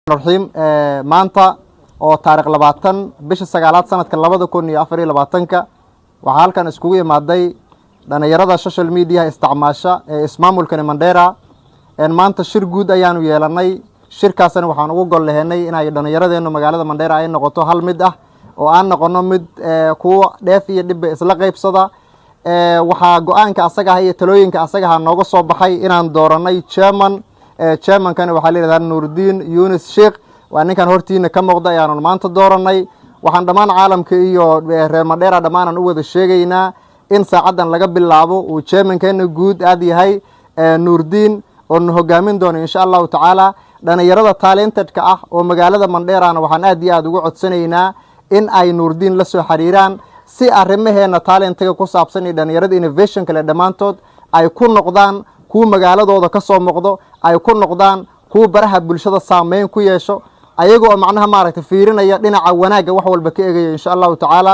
الرحيم maanta oo taariikh 20 bisha 9 sanadka 2024 waxa halkan iskugu imaaday dhalinyarada social media isticmaasha ee ismaamulka Mandera maanta shir guud ayaanu yeelanay shirkaasna waxaan ugu gol leeyahay in ay dhalinyaradeenu magaalada Mandera ay noqoto hal mid ah oo aan noqono mid kuwa dheef iyo dib isla qaybsada waxa go'aanka asaga iyo talooyinka asaga nooga soo baxay inaan dooranay chairman kan waxa leeyahay Nuruddin Yunus Sheikh waa ninkan hortiina ka muuqda ayaan maanta dooranay waxaan dhamaan caalamka iyo reer Mandera dhamaan u wada sheegaynaa in saacadan laga bilaabo uu chairman kan guud aad yahay Nuruddin oo hogaamin doono insha Allah taala dhalinyarada talented-ka ah oo magaalada Mandera waxaan aad iyo aad ugu codsanaynaa in ay Nuruddin la soo xiriiraan si arrimaheena talent-ka ku saabsan dhalinyarada innovation kale dhamaantood ay ku noqdaan kuwa magaaladooda ka soo muuqdo ay ku noqdaan kuwa baraha bulshada saameyn ku yeesho ayagoo macnaha maaragtay fiirinaya dhinaca wanaaga wax walba ka eegaya insha Allah taala